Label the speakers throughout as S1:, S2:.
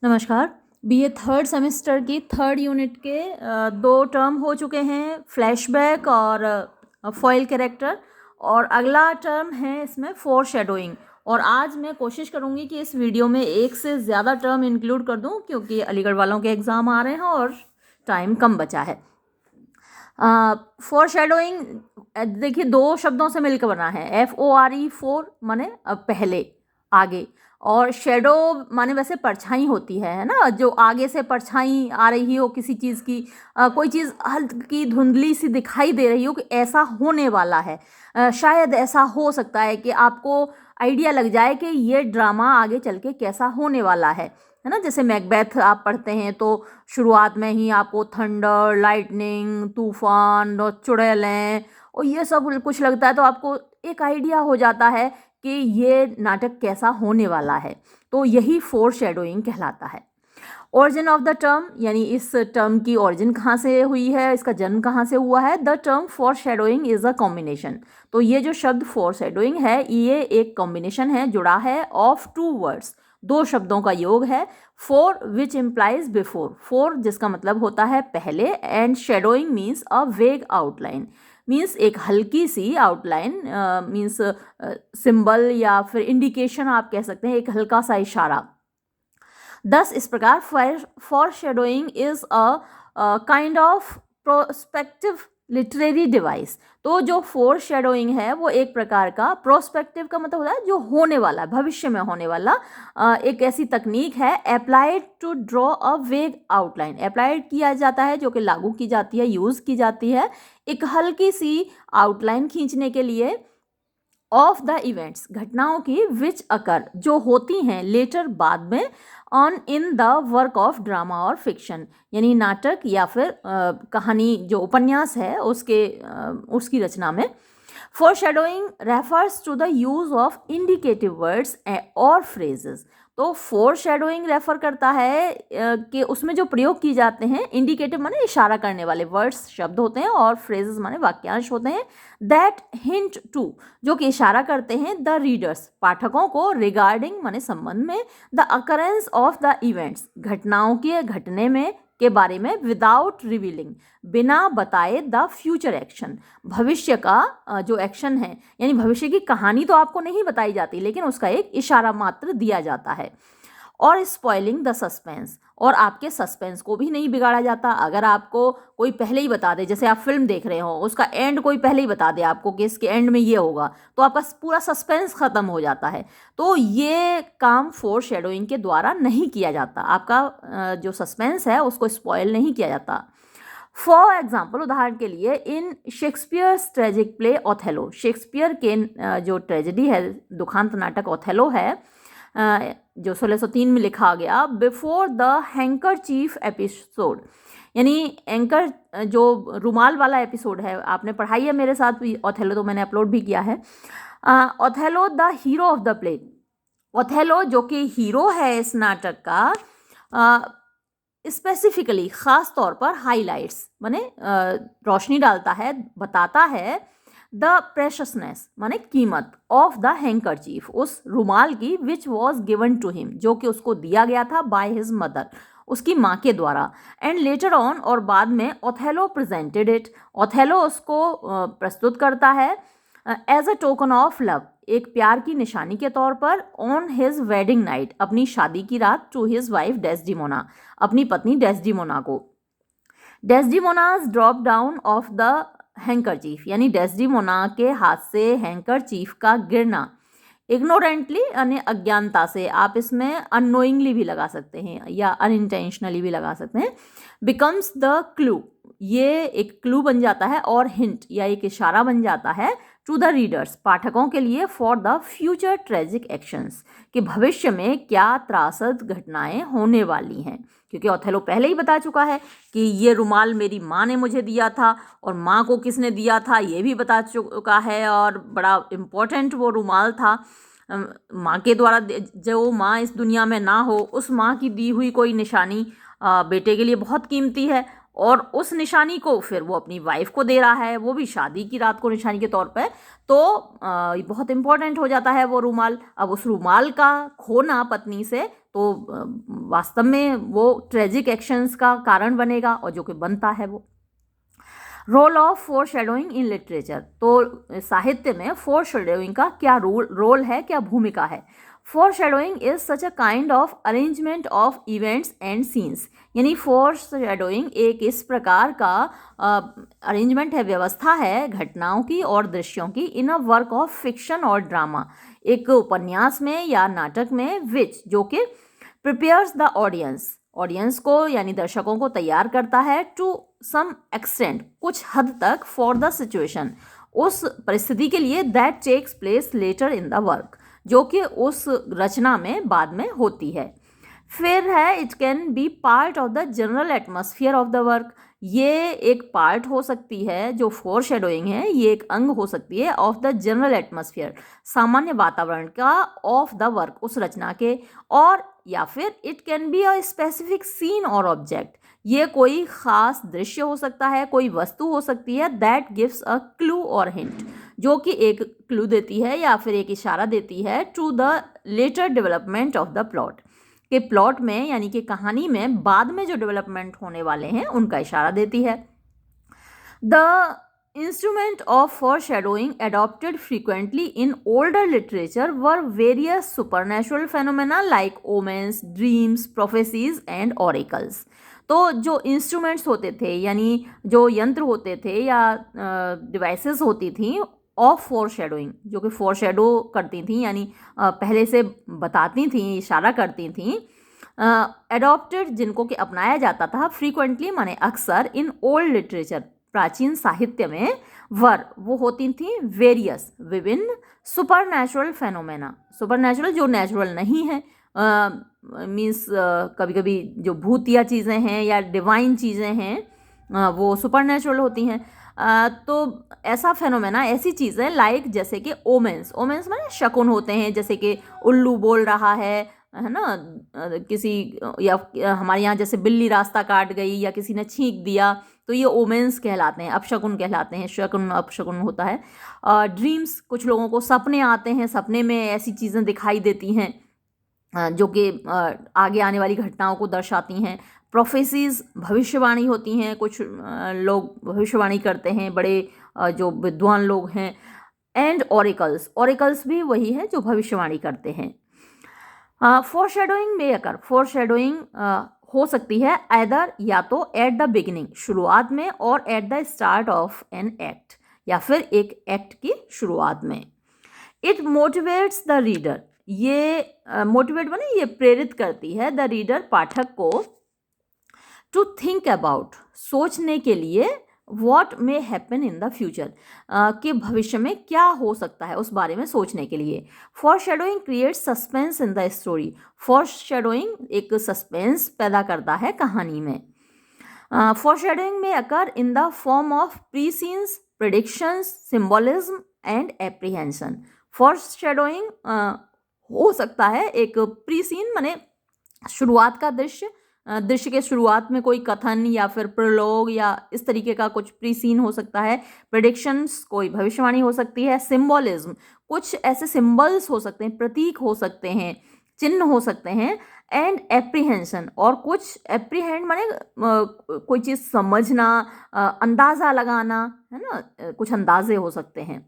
S1: नमस्कार। BA third semester की third unit के दो टर्म हो चुके हैं, फ्लैशबैक और फॉइल कैरेक्टर, और अगला टर्म है इसमें फोरशैडोइंग। और आज मैं कोशिश करूँगी कि इस वीडियो में एक से ज़्यादा टर्म इंक्लूड कर दूँ, क्योंकि अलीगढ़ वालों के एग्ज़ाम आ रहे हैं और टाइम कम बचा है। फोरशैडोइंग देखिए दो शब्दों से मिलकर बना है, FORE, फोर माने पहले, आगे, और शेडो माने वैसे परछाई होती है ना, जो आगे से परछाई आ रही हो किसी चीज़ की, कोई चीज़ हल्की धुंधली सी दिखाई दे रही हो कि ऐसा होने वाला है, शायद ऐसा हो सकता है कि आपको आइडिया लग जाए कि ये ड्रामा आगे चल के कैसा होने वाला है ना। जैसे मैकबेथ आप पढ़ते हैं तो शुरुआत में ही आपको थंडर, लाइटनिंग, तूफान और चुड़ैलें और ये सब कुछ लगता है, तो आपको एक आइडिया हो जाता है कि ये नाटक कैसा होने वाला है। तो यही फोरशैडोइंग कहलाता है। ओरिजिन ऑफ द टर्म, यानी इस टर्म की ओरिजिन कहाँ से हुई है, इसका जन्म कहाँ से हुआ है। The term foreshadowing is a combination. तो ये जो शब्द फोरशैडोइंग है, ये एक कॉम्बिनेशन है, जुड़ा है ऑफ टू वर्ड्स, दो शब्दों का योग है। Four which implies before, four जिसका मतलब होता है पहले, एंड शेडोइंग मीन्स अ वेग आउटलाइन, मीन्स एक हल्की सी आउटलाइन, मीन्स सिंबल या फिर इंडिकेशन आप कह सकते हैं, एक हल्का सा इशारा। दस इस प्रकार foreshadowing is a kind of prospective literary device. तो जो फोरशैडोइंग है वो एक प्रकार का, प्रोस्पेक्टिव का मतलब होता है जो होने वाला, भविष्य में होने वाला, एक ऐसी तकनीक है अप्लाइड टू ड्रॉ अ वेग आउटलाइन। अप्लाइड किया जाता है, जो कि लागू की जाती है, यूज़ की जाती है एक हल्की सी आउटलाइन खींचने के लिए ऑफ द इवेंट्स, घटनाओं की, विच अकर जो होती हैं, लेटर बाद में, on in the work of drama और फिक्शन, यानी नाटक या फिर कहानी जो उपन्यास है उसकी रचना में। Foreshadowing refers to the use of indicative words और फ्रेजेस। तो फोरशैडोइंग रेफर करता है कि उसमें जो प्रयोग किए जाते हैं, इंडिकेटिव माने इशारा करने वाले वर्ड्स, शब्द होते हैं, और फ्रेजेस माने वाक्यांश होते हैं, दैट हिंट टू जो कि इशारा करते हैं, द रीडर्स पाठकों को, रिगार्डिंग माने संबंध में, the occurrence of the events घटनाओं के घटने में के बारे में, विदाउट रिवीलिंग बिना बताए, द फ्यूचर एक्शन भविष्य का जो एक्शन है, यानी भविष्य की कहानी तो आपको नहीं बताई जाती, लेकिन उसका एक इशारा मात्र दिया जाता है। और स्पॉइलिंग द सस्पेंस, और आपके सस्पेंस को भी नहीं बिगाड़ा जाता। अगर आपको कोई पहले ही बता दे, जैसे आप फिल्म देख रहे हो, उसका एंड कोई पहले ही बता दे आपको कि इसके एंड में ये होगा, तो आपका पूरा सस्पेंस खत्म हो जाता है। तो ये काम फोरशैडोइंग के द्वारा नहीं किया जाता, आपका जो सस्पेंस है उसको स्पॉइल नहीं किया जाता। फॉर एग्जाम्पल, उदाहरण के लिए, in Shakespeare's tragic play Othello, Shakespeare के जो ट्रेजेडी है, दुखांत नाटक ओथेलो है, जो 1603 में लिखा गया, before the hanker chief episode, यानी एंकर जो रुमाल वाला एपिसोड है, आपने पढ़ाई है मेरे साथ भी ओथेलो, तो मैंने अपलोड भी किया है। Othello the hero of the play, Othello जो कि हीरो है इस नाटक का, स्पेसिफिकली खास तौर पर हाईलाइट्स माने रोशनी डालता है, बताता है, द प्रेशसनेस माने कीमत, ऑफ द हैंकरचीफ उस रुमाल की, which was given to him जो कि उसको दिया गया था, बाय हिज मदर उसकी माँ के द्वारा, एंड लेटर ऑन और बाद में, ओथेलो प्रेजेंटेड इट, ओथेलो उसको प्रस्तुत करता है, as a token of love एक प्यार की निशानी के तौर पर, ऑन हिज वेडिंग नाइट अपनी शादी की रात, टू हिज वाइफ डेस्डिमोना अपनी पत्नी डेस्डिमोना को। Desdemona's drop down of the handkerchief, यानी डेस्डिमोना के हाथ से हैंकरचीफ का गिरना, इग्नोरेंटली यानी अज्ञानता से, आप इसमें अननोइंगली भी लगा सकते हैं या अनइंटेंशनली भी लगा सकते हैं, बिकम्स द क्लू, ये एक क्लू बन जाता है, और हिंट या एक इशारा बन जाता है, टू द रीडर्स पाठकों के लिए, for the future tragic actions कि भविष्य में क्या त्रासद घटनाएं होने वाली हैं, क्योंकि ओथेलो पहले ही बता चुका है कि ये रुमाल मेरी माँ ने मुझे दिया था, और माँ को किसने दिया था ये भी बता चुका है, और बड़ा इम्पोर्टेंट वो रुमाल था, माँ के द्वारा, जो माँ इस दुनिया में ना हो, उस माँ की दी हुई कोई निशानी बेटे के लिए बहुत कीमती है, और उस निशानी को फिर वो अपनी वाइफ को दे रहा है, वो भी शादी की रात को निशानी के तौर पर। तो बहुत इम्पोर्टेंट हो जाता है वो रूमाल। अब उस रूमाल का खोना पत्नी से तो वास्तव में वो ट्रेजिक एक्शंस का कारण बनेगा, और जो कि बनता है वो। Role of foreshadowing in literature, तो साहित्य में फोर शेडोइंग का क्या रोल है, क्या भूमिका है। Four shadowing is such a kind of arrangement of events and scenes, यानी फोर शेडोइंग एक इस प्रकार का अरेंजमेंट है, व्यवस्था है घटनाओं की और दृश्यों की, इन अ वर्क ऑफ फिक्शन और ड्रामा, एक उपन्यास में या नाटक में, विच जो कि प्रिपेयर्स द ऑडियंस को यानी दर्शकों को तैयार करता है, टू सम एक्सटेंट कुछ हद तक, फॉर द सिचुएशन उस परिस्थिति के लिए, that takes place later in the work जो कि उस रचना में बाद में होती है। फिर है it can B part of the general atmosphere of the work, ये एक पार्ट हो सकती है, जो फोर शेडोइंग है ये एक अंग हो सकती है, ऑफ द जनरल एटमॉस्फेयर सामान्य वातावरण का, ऑफ द वर्क उस रचना के, और या फिर it can be a specific scene और ऑब्जेक्ट, ये कोई खास दृश्य हो सकता है, कोई वस्तु हो सकती है, दैट गिव्स अ क्लू और हिंट जो कि एक क्लू देती है या फिर एक इशारा देती है, to the later development of the plot, के प्लॉट में यानी कि कहानी में बाद में जो डेवलपमेंट होने वाले हैं उनका इशारा देती है। The instrument of foreshadowing adopted frequently in older literature were various supernatural phenomena like omens, dreams, prophecies and oracles. तो जो इंस्ट्रूमेंट्स होते थे यानी जो यंत्र होते थे या डिवाइसेस होती थी ऑफ फोरशैडोइंग, जो कि फोरशैडो करती थी यानी पहले से बताती थी, इशारा करती थी, एडॉप्टेड जिनको कि अपनाया जाता था, फ्रीक्वेंटली माने अक्सर, इन ओल्ड लिटरेचर प्राचीन साहित्य में, वर वो होती थी वेरियस विभिन्न, सुपरनैचुरल फेनोमेना, सुपरनैचुरल जो नेचुरल नहीं है, मीन्स कभी कभी जो भूतिया चीज़ें हैं या डिवाइन चीज़ें हैं वो सुपरनैचुरल होती हैं। तो ऐसा फेनोमेना, ऐसी चीज़ें लाइक जैसे कि ओमेंस माने शकुन होते हैं, जैसे कि उल्लू बोल रहा है ना, किसी या हमारे यहाँ जैसे बिल्ली रास्ता काट गई या किसी ने छींक दिया, तो ये ओमेंस कहलाते हैं, अपशकुन कहलाते हैं, शकुन अपशकुन होता है। ड्रीम्स, कुछ लोगों को सपने आते हैं, सपने में ऐसी चीज़ें दिखाई देती हैं जो कि आगे आने वाली घटनाओं को दर्शाती हैं। प्रोफेसीज, भविष्यवाणी होती हैं, कुछ लोग भविष्यवाणी करते हैं, बड़े जो विद्वान लोग हैं। एंड ऑरिकल्स भी वही है जो भविष्यवाणी करते हैं। फोरशैडोइंग में अकर, फोरशैडोइंग हो सकती है आइदर या तो एट द बिगिनिंग शुरुआत में, और at the start of an act या फिर एक एक्ट की शुरुआत में। इट मोटिवेट्स द रीडर, ये मोटिवेट माने ये प्रेरित करती है, द रीडर पाठक को, टू थिंक अबाउट सोचने के लिए, what may happen in the future कि भविष्य में क्या हो सकता है उस बारे में सोचने के लिए। Foreshadowing creates suspense in the story, foreshadowing एक सस्पेंस पैदा करता है कहानी में। Foreshadowing may occur in the form of prescience, predictions, symbolism and apprehension. Foreshadowing हो सकता है एक प्रीसीन माने शुरुआत का दृश्य, दृश्य के शुरुआत में कोई कथन या फिर प्रलोग या इस तरीके का कुछ प्रीसीन हो सकता है। प्रेडिक्शंस, कोई भविष्यवाणी हो सकती है। सिंबॉलिज्म, कुछ ऐसे सिंबल्स हो सकते हैं, प्रतीक हो सकते हैं, चिन्ह हो सकते हैं। एंड एप्रीहेंशन, और कुछ एप्रीहेंड माने कोई चीज़ समझना, अंदाज़ा लगाना, है ना, कुछ अंदाजे हो सकते हैं।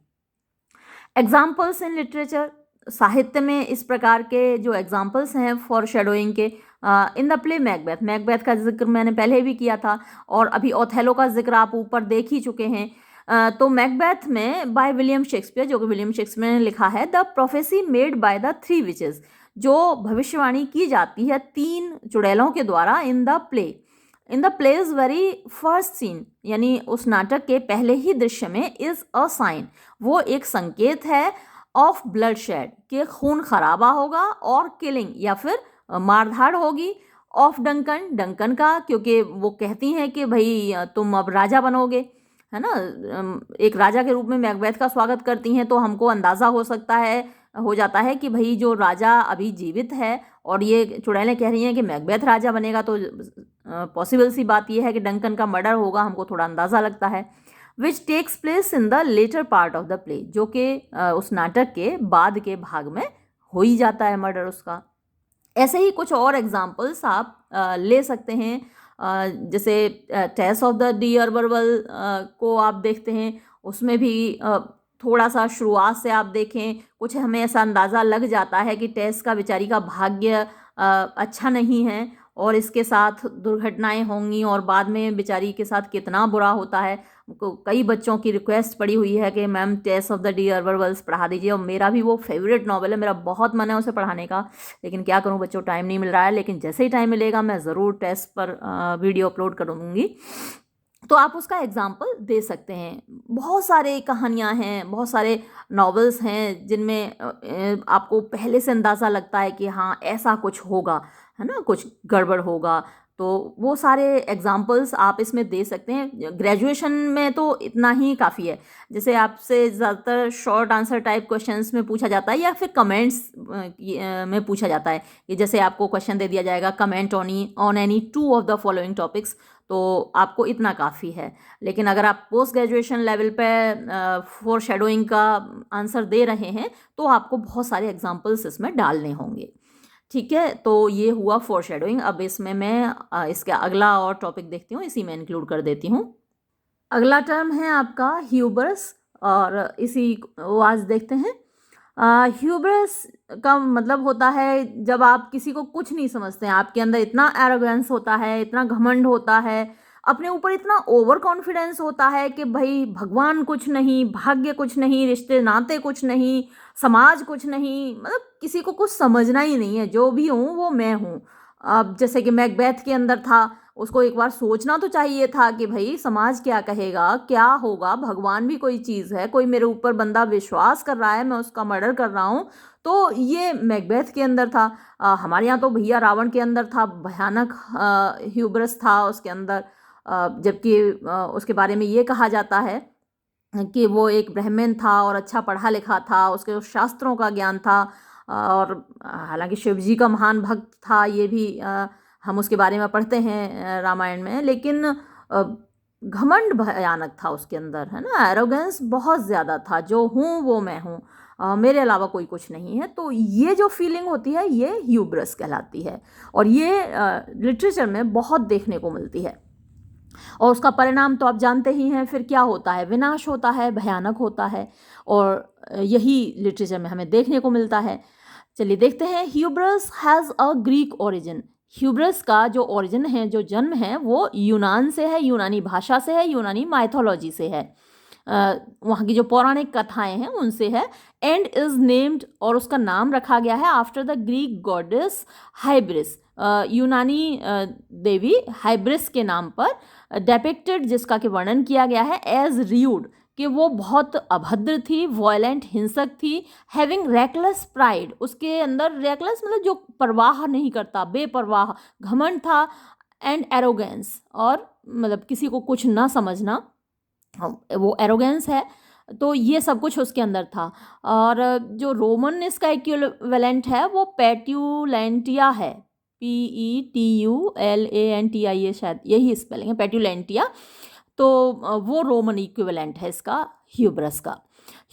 S1: एग्जाम्पल्स इन लिटरेचर, साहित्य में इस प्रकार के जो एग्जाम्पल्स हैं फोरशैडोइंग के, इन द प्ले मैकबेथ का जिक्र मैंने पहले भी किया था, और अभी ओथेलो का जिक्र आप ऊपर देख ही चुके हैं। तो मैकबेथ में बाय विलियम शेक्सपियर, जो कि विलियम शेक्सपियर ने लिखा है, the prophecy made by the three witches, जो भविष्यवाणी की जाती है तीन चुड़ैलों के द्वारा, in the play's very first scene, यानी उस नाटक के पहले ही दृश्य में, इज अ साइन, वो एक संकेत है, ऑफ ब्लडशेड के खून खराबा होगा, और किलिंग या फिर मारधाड़ होगी, ऑफ डंकन का, क्योंकि वो कहती हैं कि भाई तुम अब राजा बनोगे, है ना, एक राजा के रूप में मैकबेथ का स्वागत करती हैं, तो हमको अंदाज़ा हो जाता है कि भाई जो राजा अभी जीवित है, और ये चुड़ैलें कह रही हैं कि मैकबेथ राजा बनेगा, तो पॉसिबल सी बात यह है कि डंकन का मर्डर होगा, हमको थोड़ा अंदाज़ा लगता है। Which takes place in the later part of the play, जो कि उस नाटक के बाद के भाग में हो ही जाता है मर्डर उसका। ऐसे ही कुछ और एग्जाम्पल्स आप ले सकते हैं। जैसे टेस ऑफ द डी अरबरवल को आप देखते हैं, उसमें भी थोड़ा सा शुरुआत से आप देखें, कुछ हमें ऐसा अंदाज़ा लग जाता है कि टेस का बेचारी का भाग्य अच्छा नहीं है और इसके साथ दुर्घटनाएं होंगी और बाद में बेचारी के साथ कितना बुरा होता है। कई बच्चों की रिक्वेस्ट पड़ी हुई है कि ma'am Tess of the d'Urbervilles पढ़ा दीजिए, और मेरा भी वो फेवरेट नॉवल है, मेरा बहुत मन है उसे पढ़ाने का, लेकिन क्या करूं बच्चों, टाइम नहीं मिल रहा है। लेकिन जैसे ही टाइम मिलेगा मैं ज़रूर टेस पर वीडियो अपलोड कर दूँगी, तो आप उसका एग्जाम्पल दे सकते हैं। बहुत सारे कहानियाँ हैं, बहुत सारे नॉवेल्स हैं जिनमें आपको पहले से अंदाज़ा लगता है कि हाँ ऐसा कुछ होगा, है ना, कुछ गड़बड़ होगा। तो वो सारे एग्जाम्पल्स आप इसमें दे सकते हैं। ग्रेजुएशन में तो इतना ही काफ़ी है। जैसे आपसे ज़्यादातर शॉर्ट आंसर टाइप क्वेश्चंस में पूछा जाता है या फिर कमेंट्स में पूछा जाता है कि जैसे आपको क्वेश्चन दे दिया जाएगा, comment on any 2 of the following topics, तो आपको इतना काफ़ी है। लेकिन अगर आप पोस्ट ग्रेजुएशन लेवल पे फोर शेडोइंग का आंसर दे रहे हैं तो आपको बहुत सारे एग्जाम्पल्स इसमें डालने होंगे। ठीक है, तो ये हुआ फोर शेडोइंग। अब इसमें मैं इसका अगला और टॉपिक देखती हूँ, इसी में इंक्लूड कर देती हूँ। अगला टर्म है आपका ह्यूबरस, और इसी को आज देखते हैं। ह्यूबरस का मतलब होता है जब आप किसी को कुछ नहीं समझते हैं, आपके अंदर इतना एरोगेंस होता है, इतना घमंड होता है, अपने ऊपर इतना ओवर कॉन्फिडेंस होता है कि भाई भगवान कुछ नहीं, भाग्य कुछ नहीं, रिश्ते नाते कुछ नहीं, समाज कुछ नहीं, मतलब किसी को कुछ समझना ही नहीं है, जो भी हूँ वो मैं हूँ। अब जैसे कि मैकबेथ के अंदर था, उसको एक बार सोचना तो चाहिए था कि भाई समाज क्या कहेगा, क्या होगा, भगवान भी कोई चीज़ है, कोई मेरे ऊपर बंदा विश्वास कर रहा है, मैं उसका मर्डर कर रहा हूँ। तो ये मैकबेथ के अंदर था। हमारे यहाँ तो भैया रावण के अंदर था, भयानक ह्यूबरस था उसके अंदर। जबकि उसके बारे में ये कहा जाता है कि वो एक ब्राह्मण था और अच्छा पढ़ा लिखा था, उसके शास्त्रों का ज्ञान था, और हालांकि शिव जी का महान भक्त था, ये भी हम उसके बारे में पढ़ते हैं रामायण में। लेकिन घमंड भयानक था उसके अंदर, है ना, एरोगेंस बहुत ज़्यादा था, जो हूँ वो मैं हूँ, मेरे अलावा कोई कुछ नहीं है। तो ये जो फीलिंग होती है ये ह्यूब्रस कहलाती है, और ये लिटरेचर में बहुत देखने को मिलती है। और उसका परिणाम तो आप जानते ही हैं, फिर क्या होता है, विनाश होता है, भयानक होता है, और यही लिटरेचर में हमें देखने को मिलता है। चलिए देखते हैं। ह्यूब्रस हैज़ अ ग्रीक ओरिजिन। ह्यूब्रस का जो ओरिजिन है, जो जन्म है, वो यूनान से है, यूनानी भाषा से है, यूनानी माइथोलॉजी से है, वहाँ की जो पौराणिक कथाएं हैं उनसे है। एंड इज नेम्ड, और उसका नाम रखा गया है आफ्टर द ग्रीक गॉडेस हाइब्रिस, यूनानी देवी हाइब्रिस के नाम पर, डेपिक्टेड, जिसका कि वर्णन किया गया है एज रियूड, कि वो बहुत अभद्र थी, वॉयलेंट, हिंसक थी। हैविंग रेकलेस प्राइड, उसके अंदर रेकलेस मतलब जो परवाह नहीं करता, बेपरवाह, घमंड था। एंड एरोगेंस, और मतलब किसी को कुछ ना समझना, वो एरोगेंस है। तो ये सब कुछ उसके अंदर था। और जो रोमन इसका इक्विवेलेंट है वो पेट्यूलेंटिया है, PETULANTIA, शायद यही स्पेलिंग है, पेट्यूलेंटिया। तो वो रोमन इक्विवेलेंट है इसका, ह्यूब्रस का।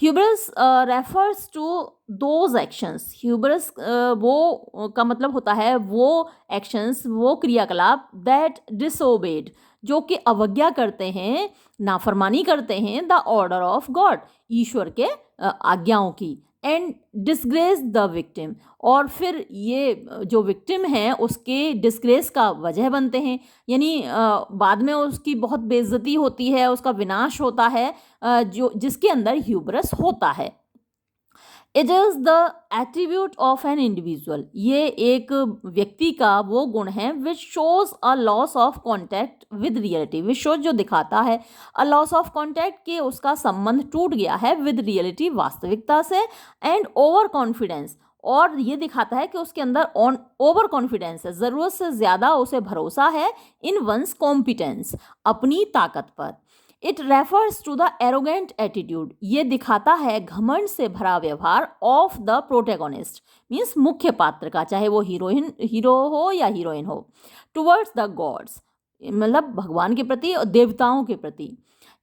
S1: ह्यूब्रस रेफर्स टू दोज एक्शंस। ह्यूब्रस वो का मतलब होता है वो एक्शंस, वो क्रियाकलाप, दैट डिसोबेड, जो कि अवज्ञा करते हैं, नाफरमानी करते हैं, द ऑर्डर ऑफ गॉड, ईश्वर के आज्ञाओं की। एंड डिसग्रेस द विक्टिम, और फिर ये जो विक्टिम है उसके डिसग्रेस का वजह बनते हैं, यानी बाद में उसकी बहुत बेइज्जती होती है, उसका विनाश होता है, जो जिसके अंदर ह्यूब्रस होता है। It is the attribute of an individual, ये एक व्यक्ति का वो गुण है which shows a loss of contact with reality, which shows जो दिखाता है अ लॉस ऑफ कॉन्टैक्ट, कि उसका संबंध टूट गया है विद रियलिटी, वास्तविकता से। एंड ओवर कॉन्फिडेंस, और ये दिखाता है कि उसके अंदर ओवर कॉन्फिडेंस है, ज़रूरत से ज़्यादा उसे भरोसा है इन वंस कॉम्पिटेंस, अपनी ताकत पर। It refers to the arrogant attitude, ये दिखाता है घमंड से भरा व्यवहार ऑफ द प्रोटेगोनिस्ट, मीन्स मुख्य पात्र का, चाहे वो हीरो हो या हीरोइन हो, टुवर्ड्स द गॉड्स, मतलब भगवान के प्रति और देवताओं के प्रति।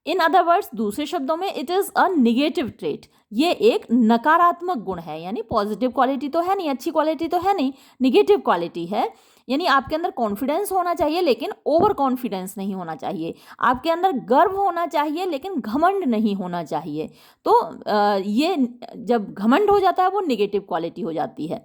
S1: इन अदर वर्ड्स, दूसरे शब्दों में, it is a negative trait, ये एक नकारात्मक गुण है, यानी पॉजिटिव क्वालिटी तो है नहीं, अच्छी क्वालिटी तो है नहीं, निगेटिव क्वालिटी है। यानी आपके अंदर कॉन्फिडेंस होना चाहिए लेकिन ओवर कॉन्फिडेंस नहीं होना चाहिए, आपके अंदर गर्व होना चाहिए लेकिन घमंड नहीं होना चाहिए। तो ये जब घमंड हो जाता है वो निगेटिव क्वालिटी हो जाती है।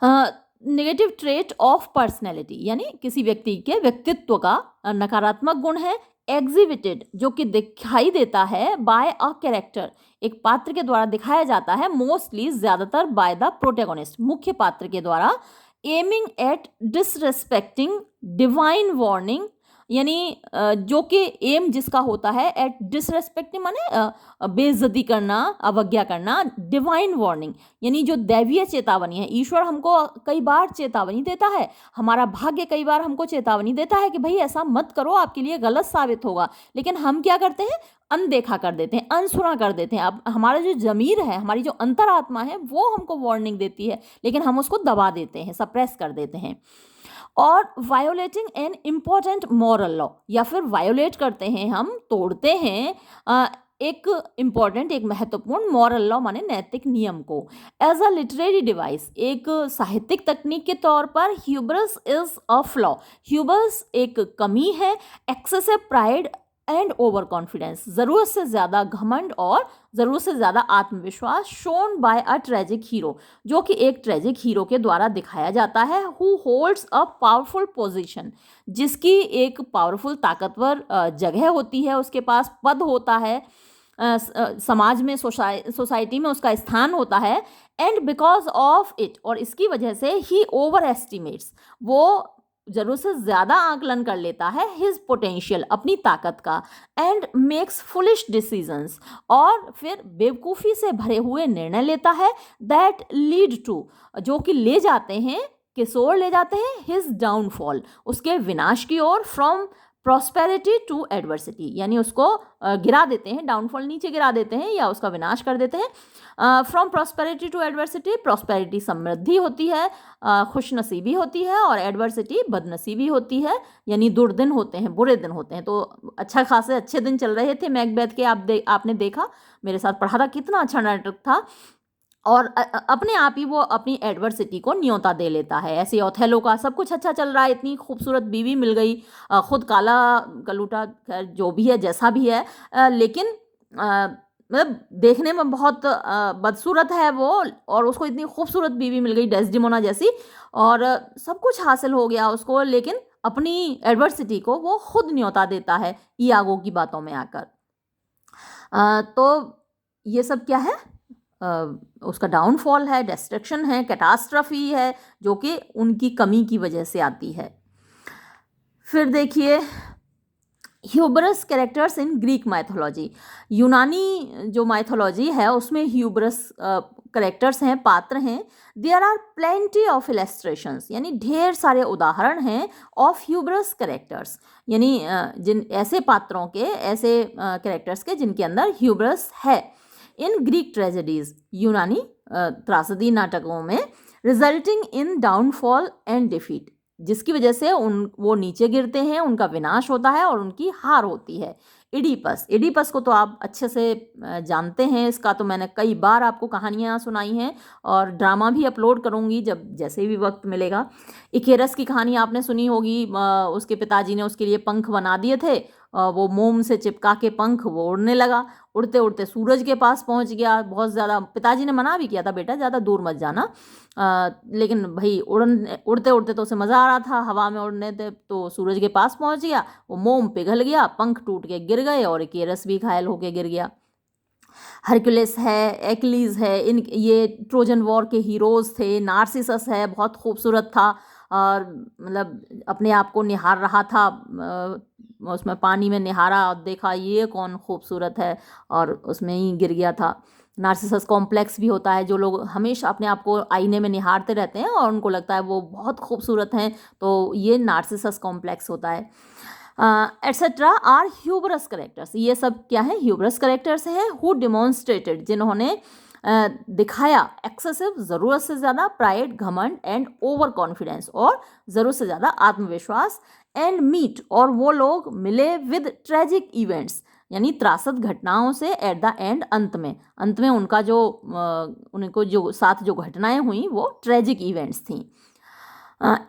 S1: नेगेटिव ट्रेट ऑफ पर्सनैलिटी, यानी किसी व्यक्ति के व्यक्तित्व का नकारात्मक गुण है। एग्जिबिटेड, जो कि दिखाई देता है बाय अ कैरेक्टर, एक पात्र के द्वारा दिखाया जाता है, मोस्टली ज़्यादातर बाय द प्रोटैगनिस्ट, मुख्य पात्र के द्वारा। Aiming at disrespecting divine warning, यानी जो कि एम जिसका होता है एट डिसरेस्पेक्टिंग माने बेइज्जती करना, अवज्ञा करना, डिवाइन वार्निंग यानी जो दैवीय चेतावनी है। ईश्वर हमको कई बार चेतावनी देता है, हमारा भाग्य कई बार हमको चेतावनी देता है कि भाई ऐसा मत करो, आपके लिए गलत साबित होगा, लेकिन हम क्या करते हैं, अनदेखा कर देते हैं, अनसुना कर देते हैं। अब हमारा जो ज़मीर है, हमारी जो अंतरात्मा है, वो हमको वार्निंग देती है, लेकिन हम उसको दबा देते हैं, सप्रेस कर देते हैं। और violating an important moral law, या फिर वायोलेट करते हैं हम, तोड़ते हैं एक इम्पॉर्टेंट, एक महत्वपूर्ण मॉरल लॉ माने नैतिक नियम को। एज अ लिटरेरी डिवाइस, एक साहित्यिक तकनीक के तौर पर, ह्यूबरस इज अ फ्लॉ, ह्यूबरस एक कमी है। Excessive pride and over confidence, ज़रूरत से ज़्यादा घमंड और ज़रूरत से ज़्यादा आत्मविश्वास। Shown by a tragic hero, जो कि एक ट्रेजिक हीरो के द्वारा दिखाया जाता है। Who holds a powerful position, जिसकी एक पावरफुल ताकतवर जगह होती है, उसके पास पद होता है, समाज में, सोसाइटी में उसका स्थान होता है। एंड बिकॉज ऑफ इट, और इसकी वजह से, ही ओवर एस्टिमेट्स, वो जरूरत से ज़्यादा आकलन कर लेता है, हिज पोटेंशियल, अपनी ताकत का। एंड मेक्स फुलिश डिसीजंस, और फिर बेवकूफ़ी से भरे हुए निर्णय लेता है। दैट लीड टू, जो कि ले जाते हैं, किस ओर ले जाते हैं, हिज डाउनफॉल, उसके विनाश की ओर। फ्रॉम प्रॉस्पेरिटी टू एडवर्सिटी, यानी उसको गिरा देते हैं, डाउनफॉल नीचे गिरा देते हैं या उसका विनाश कर देते हैं। From prosperity to adversity, prosperity समृद्धि होती है, खुशनसीबी होती है, और एडवर्सिटी बदनसीबी होती है, यानी दुर्दिन होते हैं, बुरे दिन होते हैं। तो अच्छा खासे अच्छे दिन चल रहे थे मैकबेथ के, आपने देखा, मेरे साथ पढ़ा था, कितना अच्छा नाटक था। और अपने आप ही वो अपनी एडवर्सिटी को न्योता दे लेता है। ऐसे ओथेलो का सब कुछ अच्छा चल रहा है, इतनी खूबसूरत बीवी मिल गई, खुद काला कलूटा, खैर जो भी है, जैसा भी है, लेकिन मतलब देखने में बहुत बदसूरत है वो, और उसको इतनी खूबसूरत बीवी मिल गई, डेस्डिमोना जैसी, और सब कुछ हासिल हो गया उसको, लेकिन अपनी एडवर्सिटी को वो खुद न्योता देता है इयागो की बातों में आकर। तो ये सब क्या है, उसका डाउनफॉल है, डिस्ट्रक्शन है, कैटास्ट्रफी है, जो कि उनकी कमी की वजह से आती है। फिर देखिए, ह्यूबरस कैरेक्टर्स इन ग्रीक माइथोलॉजी, यूनानी जो माइथोलॉजी है उसमें ह्यूबरस कैरेक्टर्स हैं, पात्र हैं। There are plenty of illustrations, यानी ढेर सारे उदाहरण हैं, ऑफ ह्यूबरस कैरेक्टर्स, यानी जिन ऐसे पात्रों के, ऐसे कैरेक्टर्स के जिनके अंदर ह्यूबरस है। इन ग्रीक ट्रेजेडीज, यूनानी त्रासदी नाटकों में, resulting in downfall and defeat, जिसकी वजह से वो नीचे गिरते हैं, उनका विनाश होता है और उनकी हार होती है। इडीपस, इडीपस को तो आप अच्छे से जानते हैं, इसका तो मैंने कई बार आपको कहानियाँ सुनाई हैं और ड्रामा भी अपलोड करूँगी जब जैसे भी वक्त मिलेगा। इकेरस की कहानी आपने सुनी होगी, उसके पिताजी ने उसके लिए पंख बना दिए थे, वो मोम से चिपका के पंख, वो उड़ने लगा, उड़ते उड़ते सूरज के पास पहुंच गया। बहुत ज़्यादा पिताजी ने मना भी किया था, बेटा ज़्यादा दूर मत जाना, लेकिन भाई उड़ते उड़ते तो उसे मज़ा आ रहा था, हवा में उड़ने थे, तो सूरज के पास पहुंच गया, वो मोम पिघल गया, पंख टूट के गिर गए और इकेरस भी घायल होके गिर गया। हरक्यूलिस है, एक्लीज है, इन ये ट्रोजन वॉर के हीरोज़ थे। नार्सिसस है, बहुत खूबसूरत था, और मतलब अपने आप को निहार रहा था, उसमें पानी में निहारा और देखा ये कौन खूबसूरत है, और उसमें ही गिर गया था। नार्सिसस कॉम्प्लेक्स भी होता है, जो लोग हमेशा अपने आप को आईने में निहारते रहते हैं और उनको लगता है वो बहुत खूबसूरत हैं, तो ये नार्सिसस कॉम्प्लेक्स होता है। एट्सेट्रा आर ह्यूबरस करेक्टर्स, ये सब क्या है, ह्यूबरस करेक्टर्स हैं। हु डिमॉन्स्ट्रेटेड, जिन्होंने दिखाया एक्सेसिव, ज़रूरत से ज़्यादा, प्राइड, घमंड, एंड ओवर कॉन्फिडेंस, और ज़रूरत से ज़्यादा आत्मविश्वास। एंड मीट, और वो लोग मिले विद ट्रेजिक इवेंट्स, यानी त्रासद घटनाओं से एट द एंड, अंत में उनका जो उनको जो साथ जो घटनाएं हुई वो ट्रेजिक इवेंट्स थी।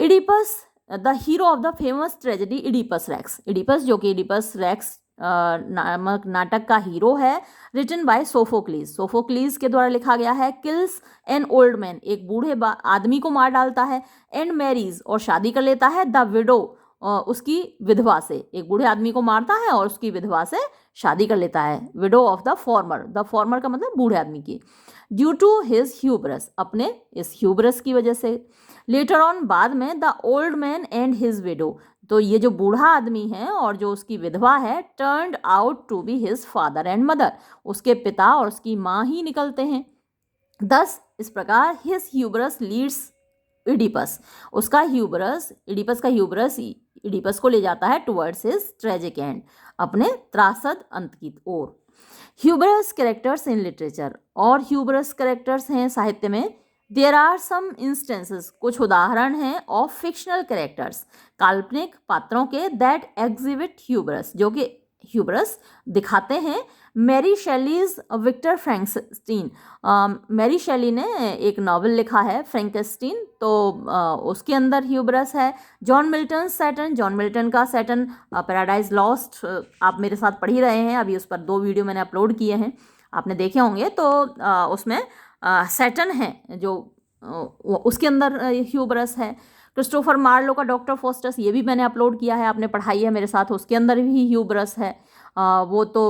S1: Oedipus the hero of the famous tragedy Oedipus Rex, Oedipus जो कि इडिपस रेक्स नामक नाटक का हीरो है, रिटन बाय सोफोक्लीज, सोफोक्लीज के द्वारा लिखा गया है। किल्स एन ओल्ड मैन, एक बूढ़े आदमी को मार डालता है। एंड मैरीज, और शादी कर लेता है। द विडो, उसकी विधवा से, एक बूढ़े आदमी को मारता है और उसकी विधवा से शादी कर लेता है। Window of the former, the former का मतलब बूढ़े आदमी की। ड्यू टू हिज ह्यूबरस, अपने इस ह्यूबरस की वजह से। लेटर ऑन, बाद में, the old man and his window, तो ये जो बूढ़ा आदमी है और जो उसकी विधवा है, turned out to be his father and mother, उसके पिता और उसकी माँ ही निकलते हैं। दस, इस प्रकार, हिज ह्यूबरस लीड्स इडिपस, उसका ह्यूबरस, इडिपस का ह्यूबरस इडिपस को ले जाता है टुवर्ड्स हिज ट्रेजिक एंड, अपने त्रासद अंत की ओर। ह्यूबरस कैरेक्टर्स इन लिटरेचर, और ह्यूबरस कैरेक्टर्स हैं साहित्य में। देयर आर सम इंस्टेंसेस, कुछ उदाहरण हैं, ऑफ फिक्शनल कैरेक्टर्स, काल्पनिक पात्रों के, दैट एग्जिबिट ह्यूबरस, जो कि ह्यूबरस दिखाते हैं। मैरी शेलीज विक्टर फ्रैंकस्टीन, मैरी शेली ने एक नॉवल लिखा है फ्रैंकस्टीन, तो उसके अंदर ह्यूबरस है। John Milton Saturn, John Milton का सैटर्न पैराडाइज लॉस्ट आप मेरे साथ पढ़ ही रहे हैं, अभी उस पर 2 वीडियो मैंने अपलोड किए हैं, आपने देखे होंगे। तो उसमें सैटर्न है जो उसके अंदर ह्यूबरस है। क्रिस्टोफर मार्लो का डॉक्टर फोस्टस, ये भी मैंने अपलोड किया है, आपने पढ़ाई है मेरे साथ, उसके अंदर भी ह्यूबरस है। वो तो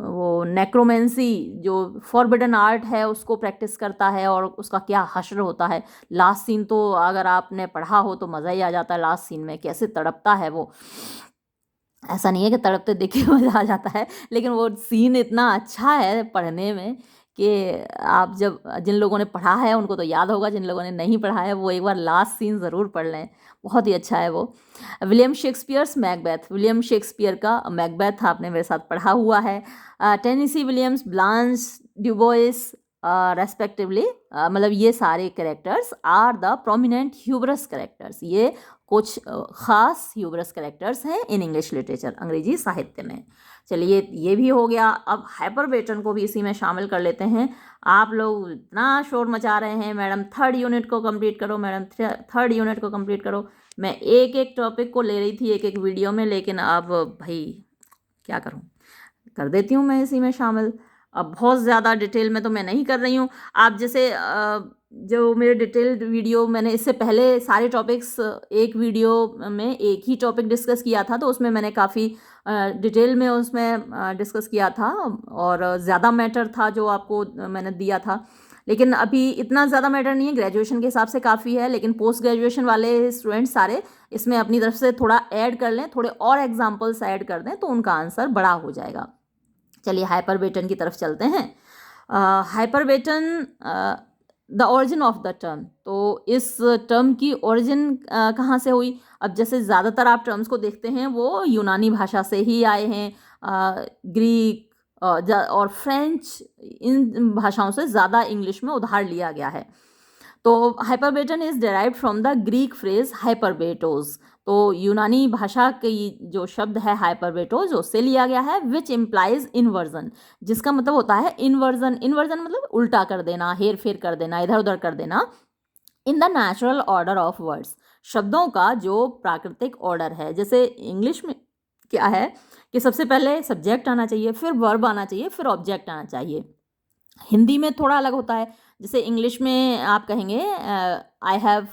S1: वो नेक्रोमेंसी जो फॉरबिडन आर्ट है उसको प्रैक्टिस करता है और उसका क्या हश्र होता है। लास्ट सीन तो अगर आपने पढ़ा हो तो मज़ा ही आ जाता है, लास्ट सीन में कैसे तड़पता है वो, ऐसा नहीं है कि तड़पते देख के मज़ा आ जाता है, लेकिन वो सीन इतना अच्छा है पढ़ने में कि आप जब, जिन लोगों ने पढ़ा है उनको तो याद होगा, जिन लोगों ने नहीं पढ़ा है वो एक बार लास्ट सीन ज़रूर पढ़ लें, बहुत ही अच्छा है वो। William Shakespeare's Macbeth, William Shakespeare का मैकबेथ आपने मेरे साथ पढ़ा हुआ है। Tennessee Williams, Blanche DuBois respectively, मतलब ये सारे characters are the prominent hubris characters, ये कुछ ख़ास ह्यूबरस कैरेक्टर्स हैं इन इंग्लिश लिटरेचर, अंग्रेजी साहित्य में। चलिए ये भी हो गया, अब हाइपरबेटन को भी इसी में शामिल कर लेते हैं। आप लोग इतना शोर मचा रहे हैं, मैडम 3rd यूनिट को कंप्लीट करो, मैडम 3rd यूनिट को कंप्लीट करो। मैं एक एक टॉपिक को ले रही थी एक एक वीडियो में, लेकिन अब भाई क्या करूं, कर देती हूं मैं इसी में शामिल। अब बहुत ज़्यादा डिटेल में तो मैं नहीं कर रही हूँ। आप जैसे जो मेरे डिटेल्ड वीडियो, मैंने इससे पहले सारे टॉपिक्स एक वीडियो में एक ही टॉपिक डिस्कस किया था, तो उसमें मैंने काफ़ी डिटेल में उसमें डिस्कस किया था और ज़्यादा मैटर था जो आपको मैंने दिया था। लेकिन अभी इतना ज़्यादा मैटर नहीं है, ग्रेजुएशन के हिसाब से काफ़ी है, लेकिन पोस्ट ग्रेजुएशन वाले स्टूडेंट्स सारे इसमें अपनी तरफ से थोड़ा ऐड कर लें, थोड़े और एग्जाम्पल्स ऐड कर दें तो उनका आंसर बड़ा हो जाएगा। चलिए हाइपरबेटन की तरफ चलते हैं। Hyperbaton the origin of the term, तो इस टर्म की ओरिजिन कहाँ से हुई? अब जैसे ज़्यादातर आप टर्म्स को देखते हैं वो यूनानी भाषा से ही आए हैं, ग्रीक और फ्रेंच, इन भाषाओं से ज़्यादा इंग्लिश में उधार लिया गया है। तो hyperbaton is derived from the Greek phrase hyperbatos, तो यूनानी भाषा की जो शब्द है हाइपरबेटोस उससे लिया गया है, विच इम्प्लाइज इन्वर्जन, जिसका मतलब होता है इन्वर्जन। इन्वर्जन मतलब उल्टा कर देना, हेर फेर कर देना, इधर उधर कर देना। In the natural order of words, शब्दों का जो प्राकृतिक ऑर्डर है। जैसे इंग्लिश में क्या है कि सबसे पहले सब्जेक्ट आना चाहिए, फिर वर्ब आना चाहिए, फिर ऑब्जेक्ट आना चाहिए। हिंदी में थोड़ा अलग होता है, जैसे इंग्लिश में आप कहेंगे I have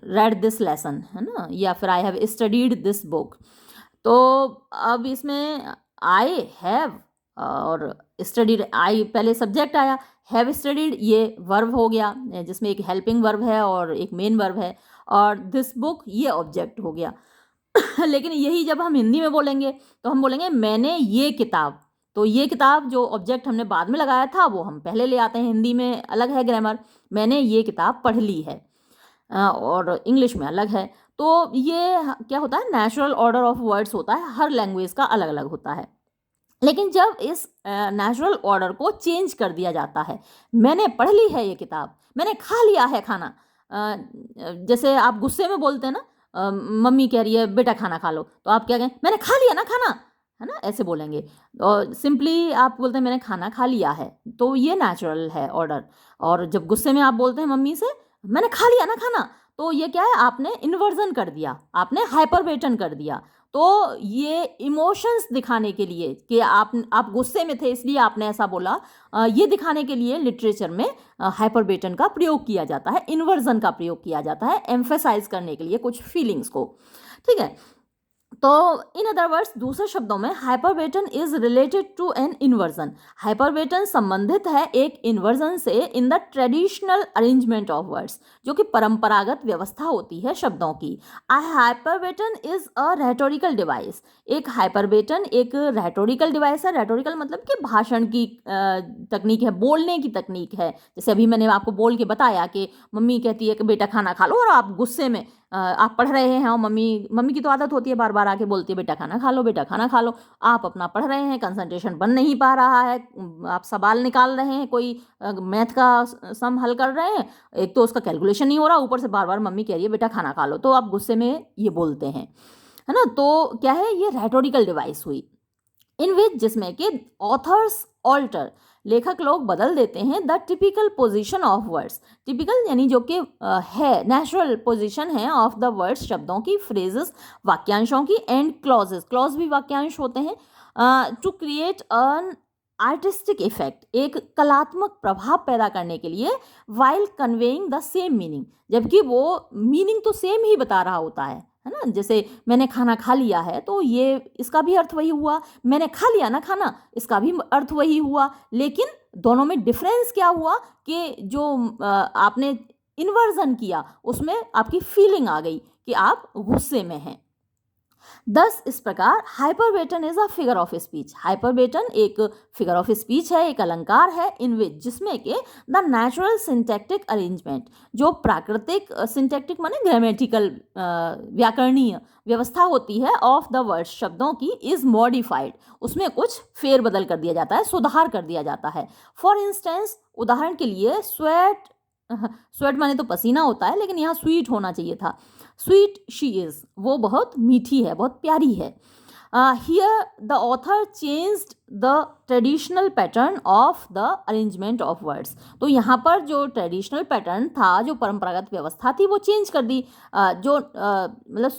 S1: read this lesson, है ना, या फिर I have studied this book. तो अब इसमें आई हैव और स्टडीड, आई पहले सब्जेक्ट आया, हैव स्टडीड ये वर्ब हो गया, जिसमें एक हेल्पिंग वर्ब है और एक मेन वर्ब है, और दिस बुक ये ऑब्जेक्ट हो गया। लेकिन यही जब हम हिंदी में बोलेंगे तो हम बोलेंगे मैंने ये किताब, तो ये किताब जो ऑब्जेक्ट हमने बाद में लगाया था वो हम पहले ले आते हैं। हिंदी में अलग है ग्रामर, मैंने ये किताब पढ़ ली है, और इंग्लिश में अलग है। तो ये क्या होता है, नेचुरल ऑर्डर ऑफ वर्ड्स होता है, हर लैंग्वेज का अलग अलग होता है। लेकिन जब इस नेचुरल ऑर्डर को चेंज कर दिया जाता है, मैंने पढ़ ली है ये किताब, मैंने खा लिया है खाना, जैसे आप गुस्से में बोलते हैं ना, मम्मी कह रही है बेटा खाना खा लो, तो आप क्या कहें, मैंने खा लिया ना खाना, है ना, ऐसे बोलेंगे। और सिंपली आप बोलते हैं मैंने खाना खा लिया है, तो ये नेचुरल है ऑर्डर। और जब गुस्से में आप बोलते हैं मम्मी से मैंने खा लिया ना खाना, तो ये क्या है, आपने इन्वर्जन कर दिया, आपने हाइपरवेटन कर दिया। तो ये इमोशंस दिखाने के लिए कि आप गुस्से में थे इसलिए आपने ऐसा बोला, ये दिखाने के लिए लिटरेचर में हाइपरवेटन का प्रयोग किया जाता है, इन्वर्जन का प्रयोग किया जाता है, एम्फेसाइज करने के लिए कुछ फीलिंग्स को। ठीक है, तो इन अदर वर्ड्स, दूसरे शब्दों में hyperbaton is related to an inversion. Hyperbaton संबंधित है एक इन्वर्जन से in the traditional arrangement of words, जो कि परंपरागत व्यवस्था होती है शब्दों की। A hyperbaton is a rhetorical device. एक हाइपरवेटन एक रेटोरिकल डिवाइस है। रेटोरिकल मतलब कि भाषण की तकनीक है, बोलने की तकनीक है। जैसे अभी मैंने आपको बोल के बताया कि मम्मी कहती है कि बेटा खाना खा लो, और आप गुस्से में आप पढ़ रहे हैं और मम्मी की तो आदत होती है बार बार आके बोलती है बेटा खाना खा लो, बेटा खाना खा लो। आप अपना पढ़ रहे हैं, कंसंट्रेशन बन नहीं पा रहा है, आप सवाल निकाल रहे हैं, कोई मैथ का सम हल कर रहे हैं, एक तो उसका कैलकुलेशन नहीं हो रहा, ऊपर से बार बार मम्मी कह रही है बेटा खाना खा लो, तो आप गुस्से में ये बोलते हैं, है ना। तो क्या है, ये रेटोरिकल डिवाइस हुई। इन विच, जिसमें कि ऑथर्स ऑल्टर, लेखक लोग बदल देते हैं the typical position of words. Typical यानी जो कि है, नेचुरल पोजीशन है ऑफ द वर्ड्स, शब्दों की, फ्रेजेस वाक्यांशों की, एंड क्लॉजेस, क्लॉज भी वाक्यांश होते हैं, to create an artistic effect, एक कलात्मक प्रभाव पैदा करने के लिए, while conveying the same meaning, जबकि वो मीनिंग तो सेम ही बता रहा होता है ना। जैसे मैंने खाना खा लिया है, तो ये इसका भी अर्थ वही हुआ, मैंने खा लिया ना खाना, इसका भी अर्थ वही हुआ, लेकिन दोनों में डिफरेंस क्या हुआ कि जो आपने इन्वर्जन किया उसमें आपकी फीलिंग आ गई कि आप गुस्से में हैं। दस, इस प्रकार hyperbaton is a figure of speech. Hyperbaton एक फिगर ऑफ स्पीच है, एक अलंकार है, इन विच, जिसमें के द नेचुरल सिंटैक्टिक अरेंजमेंट, जो प्राकृतिक, सिंटैक्टिक माने ग्रामेटिकल, व्याकरणीय व्यवस्था होती है, ऑफ द वर्ड्स, शब्दों की, इज मॉडिफाइड, उसमें कुछ फेरबदल कर दिया जाता है, सुधार कर दिया जाता है। फॉर इंस्टेंस, उदाहरण के लिए, स्वेट, स्वेट माने तो पसीना होता है, लेकिन यहाँ स्वीट होना चाहिए था, स्वीट शी इज, वो बहुत मीठी है, बहुत प्यारी है। Here the author changed the traditional pattern of the arrangement of words. तो यहाँ पर जो ट्रेडिशनल पैटर्न था, जो परंपरागत व्यवस्था थी, वो चेंज कर दी। जो मतलब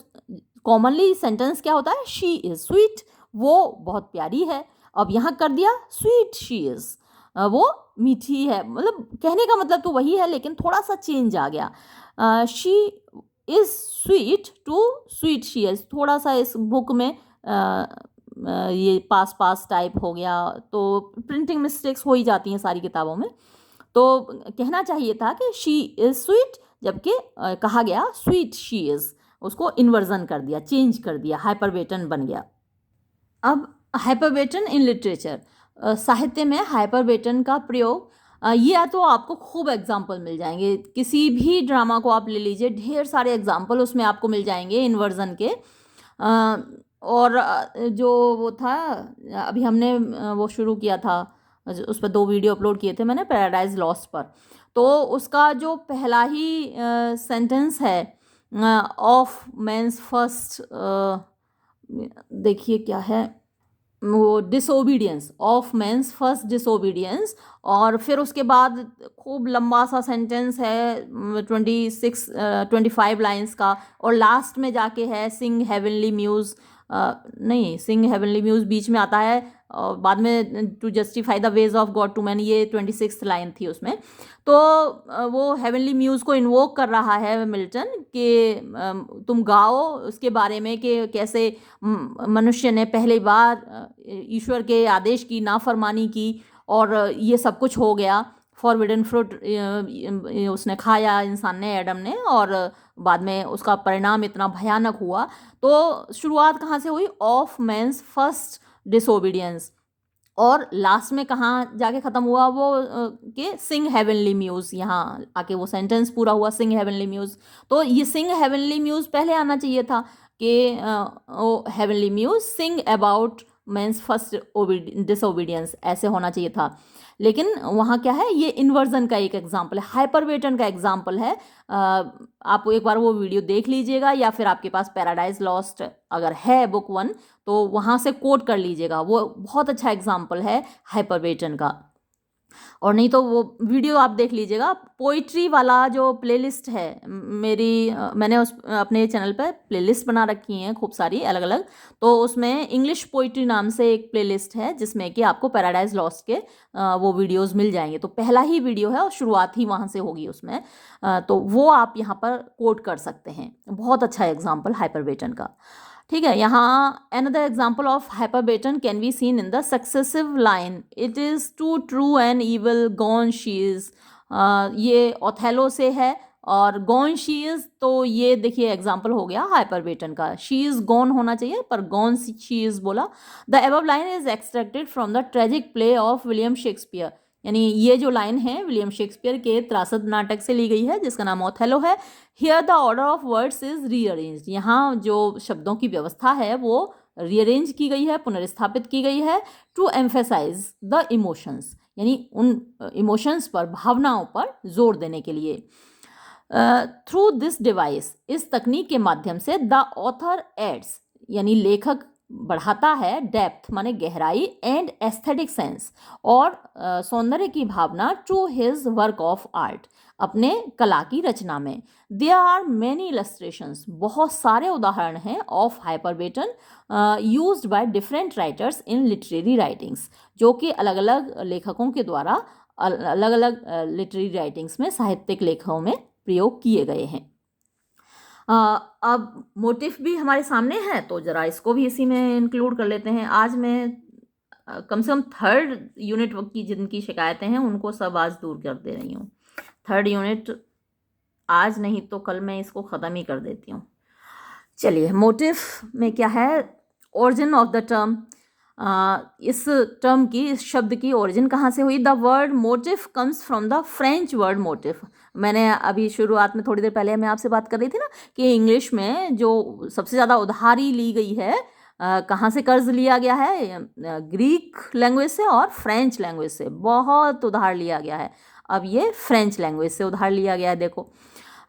S1: कॉमनली सेंटेंस क्या होता है, शी इज स्वीट, वो बहुत प्यारी है, अब यहाँ कर दिया स्वीट शी इज, वो मीठी है, मतलब कहने का मतलब तो वही है, लेकिन थोड़ा सा चेंज आ गया। She is sweet too sweet she is, थोड़ा सा इस बुक में ये पास पास टाइप हो गया, तो प्रिंटिंग मिस्टेक्स हो ही जाती हैं सारी किताबों में। तो कहना चाहिए था कि शी इज स्वीट, जबकि कहा गया स्वीट शी इज, उसको इन्वर्जन कर दिया, चेंज कर दिया, हाइपरवेटन बन गया। अब हाइपरवेटन इन लिटरेचर, साहित्य में हाइपरवेटन का प्रयोग, ये तो आपको खूब एग्जाम्पल मिल जाएंगे, किसी भी ड्रामा को आप ले लीजिए, ढेर सारे एग्जाम्पल उसमें आपको मिल जाएंगे इन्वर्जन के। और जो वो था, अभी हमने वो शुरू किया था, उस पर 2 वीडियो अपलोड किए थे मैंने, पैराडाइज लॉस्ट पर, तो उसका जो पहला ही सेंटेंस है, ऑफ मैंस फर्स्ट, देखिए क्या है वो, disobedience, of man's first disobedience, और फिर उसके बाद खूब लंबा सा सेंटेंस है, 25 लाइंस का, और लास्ट में जाके है सिंग हेवनली म्यूज़, नहीं, सिंग हेवनली म्यूज़ बीच में आता है, और बाद में to justify the ways of God to man, ये 26 लाइन थी उसमें। तो वो हेवनली म्यूज़ को इन्वोक कर रहा है मिल्टन कि तुम गाओ उसके बारे में कि कैसे मनुष्य ने पहली बार ईश्वर के आदेश की नाफरमानी की, और ये सब कुछ हो गया, फॉरबिडन फ्रूट उसने खाया, इंसान ने, एडम ने, और बाद में उसका परिणाम इतना भयानक हुआ। तो शुरुआत कहाँ से हुई, ऑफ मैंस फर्स्ट डिसोबीडियंस, और लास्ट में कहाँ जाके ख़त्म हुआ वो, कि सिंग हेवनली म्यूज़, यहाँ आके वो सेंटेंस पूरा हुआ, सिंग हेवनली म्यूज़। तो ये सिंग हेवनली म्यूज़ पहले आना चाहिए था कि heavenly muse sing about man's first disobedience, ऐसे होना चाहिए था। लेकिन वहाँ क्या है, ये इन्वर्जन का एक एग्जाम्पल है, हाइपरबेटन का एग्जाम्पल है। आप एक बार वो वीडियो देख लीजिएगा, या फिर आपके पास पैराडाइज लॉस्ट अगर है बुक 1 तो वहाँ से कोट कर लीजिएगा, वो बहुत अच्छा एग्जाम्पल है हाइपरबेटन का। और नहीं तो वो वीडियो आप देख लीजिएगा। पोइट्री वाला जो प्लेलिस्ट है मैंने उस अपने चैनल पर प्लेलिस्ट बना रखी हैं खूब सारी अलग अलग, तो उसमें इंग्लिश पोइट्री नाम से एक प्लेलिस्ट है जिसमें कि आपको पैराडाइज लॉस्ट के वो वीडियोस मिल जाएंगे। तो पहला ही वीडियो है और शुरुआत ही वहाँ से होगी उसमें, तो वो आप यहाँ पर कोट कर सकते हैं। बहुत अच्छा एग्जाम्पल हाइपरबेटन का। ठीक है, यहाँ another example of hyperbaton can be seen in the successive line, it is too true and evil gone she is. ये ओथेलो से है, और गॉन शी इज़ तो ये देखिए एग्जाम्पल हो गया हाइपरबेटन का। शी इज़ गॉन होना चाहिए पर गॉन शी इज़ बोला। The above line is extracted from the tragic play of William Shakespeare, यानी ये जो लाइन है विलियम शेक्सपियर के त्रासद नाटक से ली गई है जिसका नाम ओथेलो है। Here the order of words is rearranged, यहाँ जो शब्दों की व्यवस्था है वो रीअरेंज की गई है, पुनर्स्थापित की गई है। टू एम्फेसाइज द इमोशंस, यानी उन इमोशंस पर, भावनाओं पर जोर देने के लिए। थ्रू दिस डिवाइस, इस तकनीक के माध्यम से द ऑथर एड्स, यानी लेखक बढ़ाता है, डेप्थ माने गहराई, एंड एस्थेटिक सेंस, और सौंदर्य की भावना, to his work of art, अपने कला की रचना में। देयर आर मैनी इलस्ट्रेशंस, बहुत सारे उदाहरण हैं, of hyperbaton used by different writers in literary writings, जो कि अलग अलग लेखकों के द्वारा अलग अलग लिटरेरी राइटिंग्स में, साहित्यिक लेखों में प्रयोग किए गए हैं। अब मोटिव भी हमारे सामने है तो ज़रा इसको भी इसी में इंक्लूड कर लेते हैं। आज मैं कम से कम 3rd यूनिट की जिनकी शिकायतें हैं उनको सब आज दूर कर दे रही हूँ। 3rd यूनिट आज नहीं तो कल मैं इसको ख़त्म ही कर देती हूँ। चलिए, मोटिव में क्या है, ओरिजिन ऑफ द टर्म। इस टर्म की, इस शब्द की ओरिजिन कहाँ से हुई? The word motive comes from the French word motive. मैंने अभी शुरुआत में थोड़ी देर पहले मैं आपसे बात कर रही थी ना कि इंग्लिश में जो सबसे ज़्यादा उधारी ली गई है, कहाँ से कर्ज लिया गया है? ग्रीक लैंग्वेज से और फ्रेंच लैंग्वेज से बहुत उधार लिया गया है। अब ये फ्रेंच लैंग्वेज से उधार लिया गया है। देखो,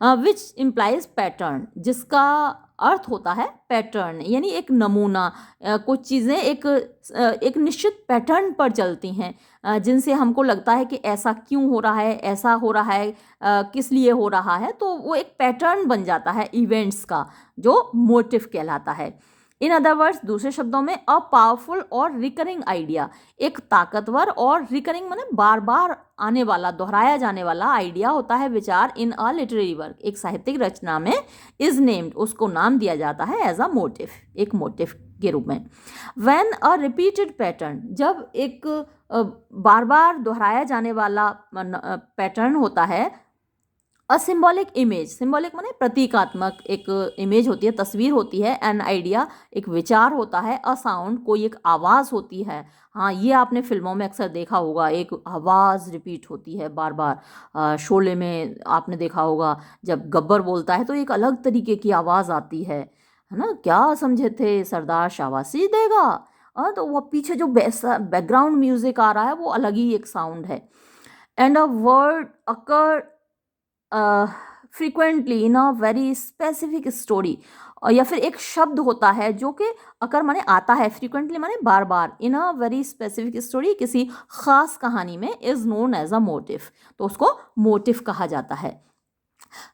S1: विच इम्प्लाइज पैटर्न, जिसका अर्थ होता है पैटर्न, यानी एक नमूना। कुछ चीज़ें एक निश्चित पैटर्न पर चलती हैं, जिनसे हमको लगता है कि ऐसा क्यों हो रहा है, ऐसा हो रहा है, किस लिए हो रहा है, तो वो एक पैटर्न बन जाता है इवेंट्स का, जो मोटिव कहलाता है। इन अदर वर्ड्स, दूसरे शब्दों में, अ पावरफुल और रिकरिंग आइडिया, एक ताकतवर और रिकरिंग माने बार बार आने वाला, दोहराया जाने वाला आइडिया होता है, विचार, इन अ लिटरेरी वर्क, एक साहित्यिक रचना में, इज नेम्ड, उसको नाम दिया जाता है एज अ मोटिव, एक मोटिव के रूप में। व्हेन अ रिपीटेड पैटर्न, जब एक बार बार दोहराया जाने वाला पैटर्न होता है। अ सिम्बॉलिक इमेज, सिम्बॉलिक माने प्रतीकात्मक एक इमेज होती है, तस्वीर होती है। एन आइडिया, एक विचार होता है। अ साउंड, कोई एक आवाज़ होती है। हाँ, ये आपने फिल्मों में अक्सर देखा होगा, एक आवाज़ रिपीट होती है बार बार। शोले में आपने देखा होगा, जब गब्बर बोलता है तो एक अलग तरीके की आवाज़ आती है ना, क्या समझे थे सरदार शाबाशी देगा। तो वो पीछे जो बैकग्राउंड म्यूजिक आ रहा है वो अलग ही एक साउंड है। And a word occur frequently in a very specific story, या फिर एक शब्द होता है जो कि अकर माने आता है, फ्रीक्वेंटली माने बार बार, in a very specific story, किसी खास कहानी में, is known as a motif, तो उसको मोटिव कहा जाता है।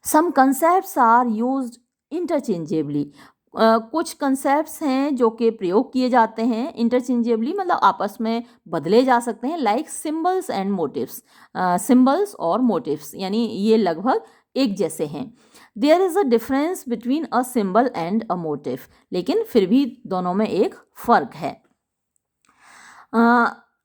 S1: Some concepts are used interchangeably, कुछ कंसेप्ट्स हैं जो कि प्रयोग किए जाते हैं इंटरचेंजेबली, मतलब आपस में बदले जा सकते हैं। Like symbols and motifs, symbols और मोटिव्स, यानी ये लगभग एक जैसे हैं। There is a difference between a symbol and a motif, लेकिन फिर भी दोनों में एक फ़र्क है।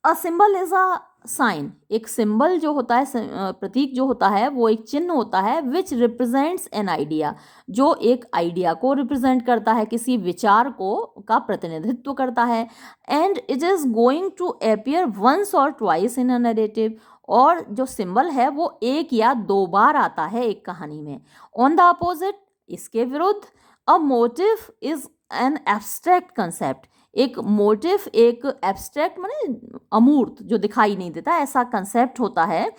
S1: A symbol is a sign, एक सिंबल जो होता है, प्रतीक जो होता है, वो एक चिन्ह होता है। विच रिप्रेजेंट्स एन आइडिया, जो एक आइडिया को रिप्रेजेंट करता है, किसी विचार को का प्रतिनिधित्व करता है। And it is going to appear once और ट्वाइस इन अ नैरेटिव, और जो सिंबल है वो एक या दो बार आता है एक कहानी में। ऑन द अपोजिट, इसके विरुद्ध, अ motive is an abstract concept. एक मोटिव एक एब्स्ट्रैक्ट माने अमूर्त, जो दिखाई नहीं देता, ऐसा कंसेप्ट होता है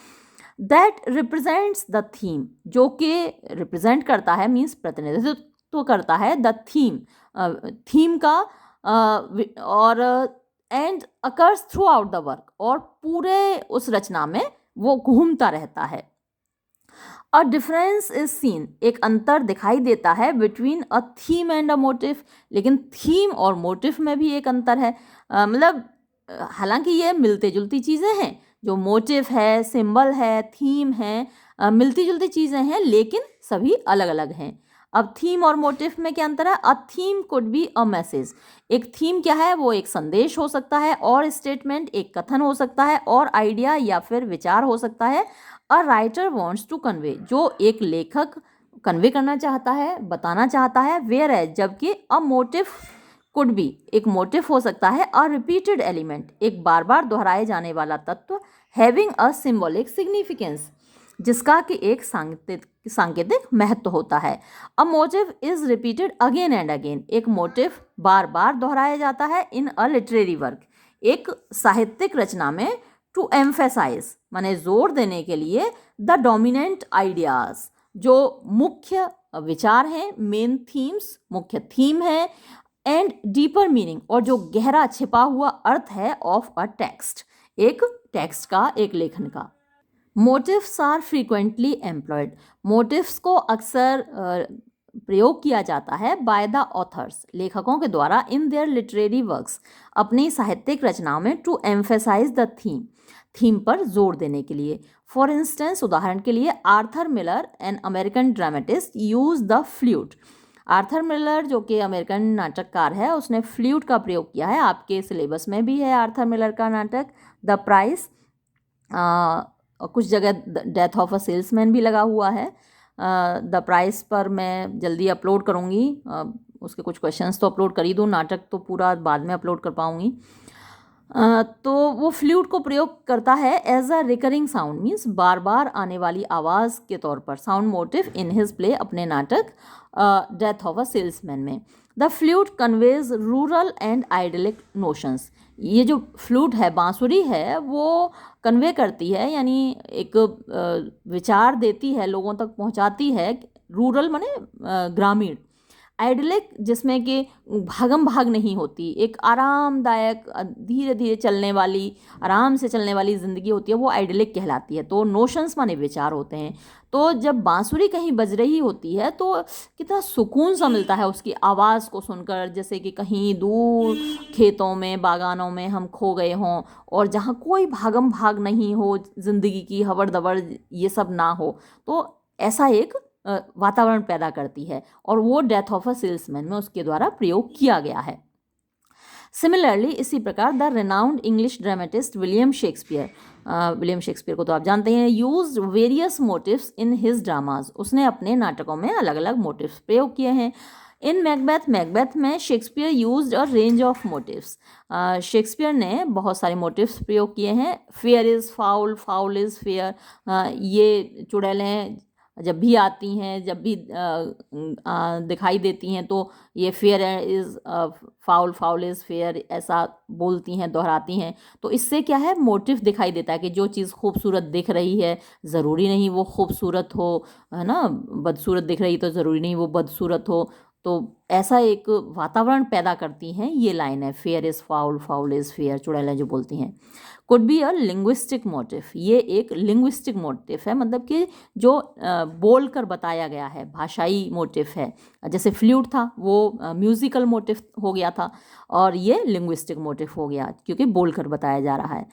S1: दैट रिप्रेजेंट्स द थीम, जो कि रिप्रेजेंट करता है मीन्स प्रतिनिधित्व करता है द थीम, थीम का, और and occurs through out the work, और पूरे उस रचना में वो घूमता रहता है। अ डिफरेंस इज सीन, एक अंतर दिखाई देता है between a theme and a motif, लेकिन थीम और मोटिव में भी एक अंतर है। मतलब हालांकि ये मिलते जुलती चीज़ें हैं, जो मोटिव है, सिंबल है, थीम है, मिलती जुलती चीज़ें हैं, लेकिन सभी अलग अलग हैं। अब थीम और मोटिव में क्या अंतर है? A theme could be a message, एक थीम क्या है? वो एक संदेश हो सकता है, और स्टेटमेंट एक कथन हो सकता है, और आइडिया या फिर विचार हो सकता है। A writer wants to convey, जो एक लेखक कन्वे करना चाहता है, बताना चाहता है। वेयर है, जबकि अ मोटिव कुड बी, एक मोटिव हो सकता है अ रिपीटेड एलिमेंट, एक बार बार दोहराए जाने वाला तत्व, हैविंग अ सिंबॉलिक सिग्निफिकेंस, जिसका कि एक सांकेतिक महत्व होता है। अ motive is repeated again and again, एक मोटिव बार बार दोहराया जाता है इन अ लिटरेरी वर्क, एक साहित्यिक रचना में, टू एम्फेसाइज माने जोर देने के लिए, द डोमिनेंट आइडियाज, जो मुख्य विचार हैं, मेन थीम्स, मुख्य थीम है, एंड डीपर मीनिंग, और जो गहरा छिपा हुआ अर्थ है, ऑफ अ टेक्स्ट, एक टेक्स्ट का, एक लेखन का। Motifs are frequently employed, motifs को अक्सर प्रयोग किया जाता है बाय द ऑथर्स, लेखकों के द्वारा, इन देयर लिटरेरी वर्क्स, अपनी साहित्यिक रचनाओं में, to emphasise the theme, theme पर जोर देने के लिए। फॉर इंस्टेंस, उदाहरण के लिए, Arthur Miller an American dramatist use the flute, Arthur Miller जो कि अमेरिकन नाटककार है, उसने फ्लूट का प्रयोग किया है। आपके सिलेबस में भी है आर्थर मिलर का नाटक द प्राइस, कुछ जगह डेथ ऑफ अ सेल्समैन भी लगा हुआ है। द प्राइस पर मैं जल्दी अपलोड करूँगी, उसके कुछ क्वेश्चंस तो अपलोड कर ही दूँ, नाटक तो पूरा बाद में अपलोड कर पाऊँगी। तो वो फ्लूट को प्रयोग करता है as a recurring sound, means बार बार आने वाली आवाज़ के तौर पर, sound motif in his play, अपने नाटक डेथ ऑफ अ सेल्समैन में। The flute conveys rural and idyllic notions, ये जो फ्लूट है, बांसुरी है, वो कन्वे करती है, यानी एक विचार देती है, लोगों तक पहुंचाती है। रूरल माने ग्रामीण, आइडलिक जिसमें कि भागम भाग नहीं होती, एक आरामदायक, धीरे धीरे चलने वाली, आराम से चलने वाली ज़िंदगी होती है, वो आइडलिक कहलाती है। तो नोशंस माने विचार होते हैं। तो जब बांसुरी कहीं बज रही होती है तो कितना सुकून सा मिलता है उसकी आवाज़ को सुनकर, जैसे कि कहीं दूर खेतों में, बागानों में हम खो गए हों, और जहाँ कोई भागम भाग नहीं हो, ज़िंदगी की हवड़ दबड़ ये सब ना हो, तो ऐसा एक वातावरण पैदा करती है, और वो डेथ ऑफ अ सेल्समैन में उसके द्वारा प्रयोग किया गया है। सिमिलरली, इसी प्रकार the renowned English dramatist William Shakespeare, William Shakespeare को तो आप जानते हैं, used various motifs in his dramas, उसने अपने नाटकों में अलग अलग मोटिव्स प्रयोग किए हैं। इन मैकबेथ, मैकबेथ में Shakespeare used a range of motifs, Shakespeare ने बहुत सारे मोटिव्स प्रयोग किए हैं। Fair is foul, foul is fair, ये चुड़ैलें जब भी आती हैं, जब भी दिखाई देती हैं, तो ये fair is foul, foul is fair, ऐसा बोलती हैं, दोहराती हैं। तो इससे क्या है, मोटिव दिखाई देता है कि जो चीज़ खूबसूरत दिख रही है, ज़रूरी नहीं वो खूबसूरत हो, है ना, बदसूरत दिख रही तो ज़रूरी नहीं वो बदसूरत हो। तो ऐसा एक वातावरण पैदा करती हैं ये लाइन है, fair is foul, foul is fair, चुड़ैलें जो बोलती हैं। Could be a linguistic motif, ये एक लिंग्विस्टिक मोटिव है, मतलब कि जो बोल कर बताया गया है, भाषाई मोटिव है। जैसे फ्लूट था वो म्यूजिकल मोटिव हो गया था, और ये लिंग्विस्टिक मोटिव हो गया क्योंकि बोल कर बताया जा रहा है।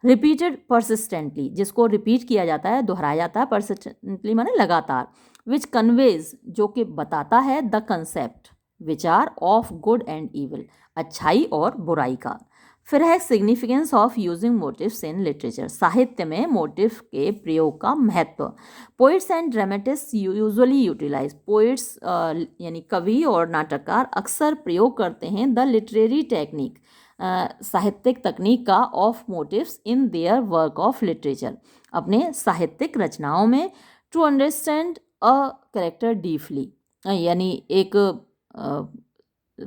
S1: रिपीटेड परसिस्टेंटली, जिसको रिपीट किया जाता है, दोहराया जाता है, परसिस्टेंटली माने लगातार। विच कन्वेज, जो कि बताता है, द कंसेप्ट, विचार, ऑफ गुड एंड ईविल, अच्छाई और बुराई का। फिर है significance of using motifs in literature, साहित्य में मोटिव के प्रयोग का महत्व। Poets and dramatist usually utilise, poets यानी कवि और नाटककार अक्सर प्रयोग करते हैं द लिटरेरी टेक्निक, साहित्यिक तकनीक का, of motifs in their work of literature, अपने साहित्यिक रचनाओं में, to understand a character deeply, यानी एक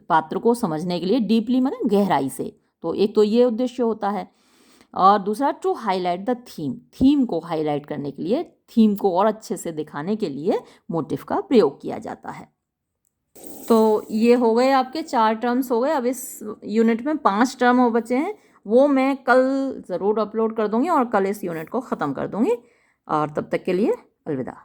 S1: पात्र को समझने के लिए, डीपली माने गहराई से। तो एक तो ये उद्देश्य होता है, और दूसरा to highlight the theme, theme को हाईलाइट करने के लिए, थीम को और अच्छे से दिखाने के लिए मोटिव का प्रयोग किया जाता है। तो ये हो गए आपके 4 टर्म्स हो गए। अब इस यूनिट में 5 टर्म और बचे हैं, वो मैं कल ज़रूर अपलोड कर दूँगी और कल इस यूनिट को ख़त्म कर दूँगी। और तब तक के लिए अलविदा।